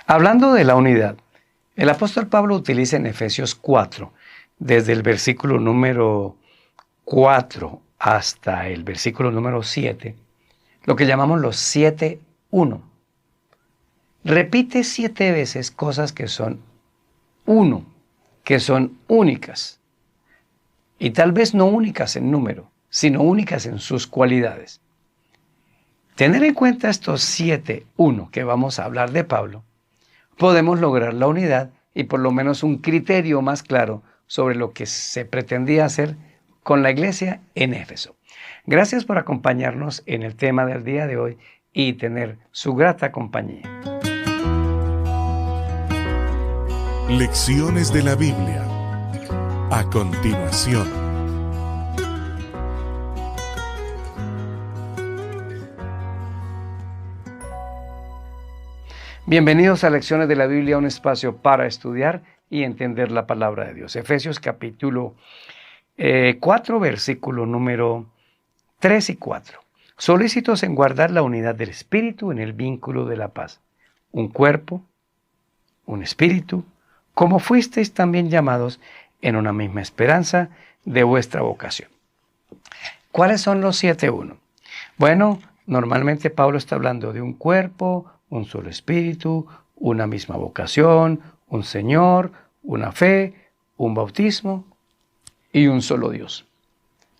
Hablando de la unidad, el apóstol Pablo utiliza en Efesios 4, desde el versículo número 4 hasta el versículo número 7, lo que llamamos los 7-1. Repite 7 veces cosas que son uno, que son únicas. Y tal vez no únicas en número, sino únicas en sus cualidades. Tener en cuenta estos 7-1 que vamos a hablar de Pablo, podemos lograr la unidad y por lo menos un criterio más claro sobre lo que se pretendía hacer con la iglesia en Éfeso. Gracias por acompañarnos en el tema del día de hoy y tener su grata compañía. Lecciones de la Biblia. A continuación. Bienvenidos a Lecciones de la Biblia, un espacio para estudiar y entender la palabra de Dios. Efesios capítulo 4, versículo número 3 y 4. Solícitos en guardar la unidad del Espíritu en el vínculo de la paz. Un cuerpo, un espíritu, como fuisteis también llamados en una misma esperanza de vuestra vocación. ¿Cuáles son los 7-1? Bueno, normalmente Pablo está hablando de un cuerpo, un solo espíritu, una misma vocación, un Señor, una fe, un bautismo y un solo Dios.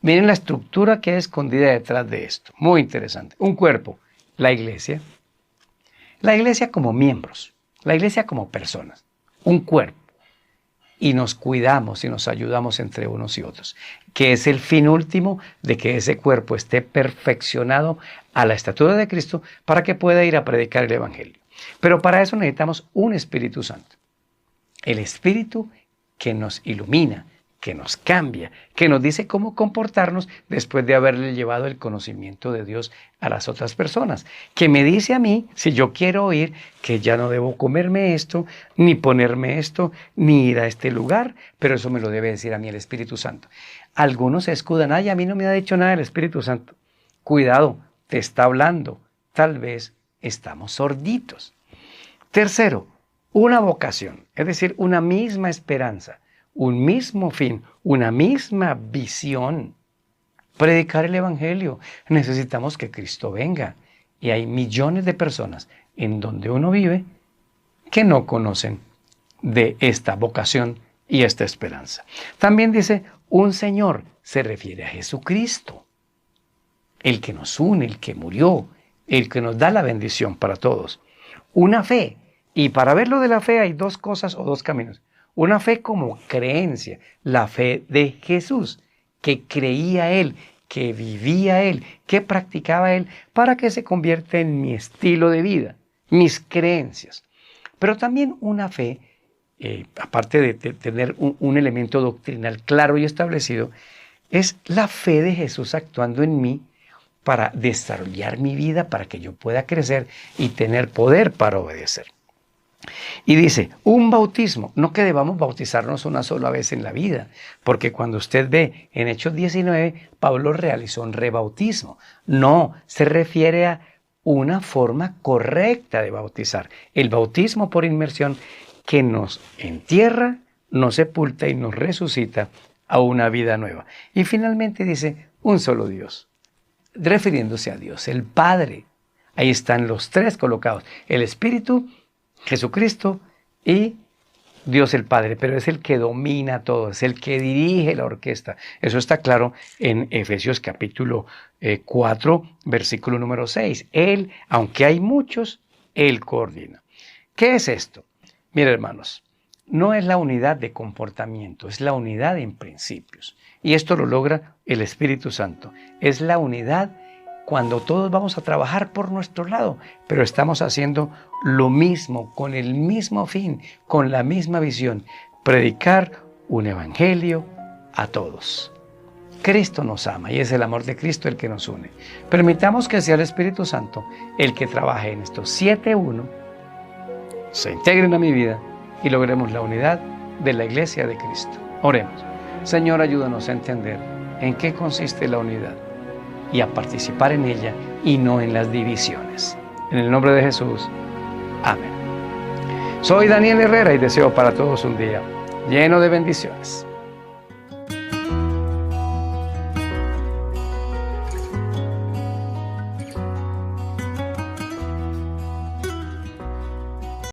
Miren la estructura que hay escondida detrás de esto. Muy interesante. Un cuerpo, la iglesia. La iglesia como miembros, la iglesia como personas. Un cuerpo. Y nos cuidamos y nos ayudamos entre unos y otros, que es el fin último de que ese cuerpo esté perfeccionado a la estatura de Cristo para que pueda ir a predicar el Evangelio. Pero para eso necesitamos un Espíritu Santo. El Espíritu que nos ilumina, que nos cambia, que nos dice cómo comportarnos después de haberle llevado el conocimiento de Dios a las otras personas. Que me dice a mí, si yo quiero oír, que ya no debo comerme esto, ni ponerme esto, ni ir a este lugar, pero eso me lo debe decir a mí el Espíritu Santo. Algunos se escudan, ay, a mí no me ha dicho nada el Espíritu Santo. Cuidado, te está hablando. Tal vez estamos sorditos. Tercero, una vocación, es decir, una misma esperanza. Un mismo fin, una misma visión. Predicar el Evangelio. Necesitamos que Cristo venga. Y hay millones de personas en donde uno vive que no conocen de esta vocación y esta esperanza. También dice, un Señor, se refiere a Jesucristo. El que nos une, el que murió, el que nos da la bendición para todos. Una fe. Y para ver lo de la fe hay dos cosas o dos caminos. Una fe como creencia, la fe de Jesús, que creía Él, que vivía Él, que practicaba Él, para que se convierta en mi estilo de vida, mis creencias. Pero también una fe, aparte de tener un elemento doctrinal claro y establecido, es la fe de Jesús actuando en mí para desarrollar mi vida, para que yo pueda crecer y tener poder para obedecer. Y dice, un bautismo, no que debamos bautizarnos una sola vez en la vida, porque cuando usted ve en Hechos 19, Pablo realizó un rebautismo. No, se refiere a una forma correcta de bautizar. El bautismo por inmersión que nos entierra, nos sepulta y nos resucita a una vida nueva. Y finalmente dice, un solo Dios, refiriéndose a Dios, el Padre. Ahí están los tres colocados, el Espíritu, Jesucristo y Dios el Padre, pero es el que domina todo, es el que dirige la orquesta. Eso está claro en Efesios capítulo 4, versículo número 6. Él, aunque hay muchos, Él coordina. ¿Qué es esto? Mira, hermanos, no es la unidad de comportamiento, es la unidad en principios. Y esto lo logra el Espíritu Santo. Es la unidad cuando todos vamos a trabajar por nuestro lado, pero estamos haciendo lo mismo, con el mismo fin, con la misma visión, predicar un evangelio a todos. Cristo nos ama y es el amor de Cristo el que nos une. Permitamos que sea el Espíritu Santo el que trabaje en estos 7-1, se integren a mi vida y logremos la unidad de la Iglesia de Cristo. Oremos. Señor, ayúdanos a entender en qué consiste la unidad y a participar en ella y no en las divisiones. En el nombre de Jesús. Amén. Soy Daniel Herrera y deseo para todos un día lleno de bendiciones.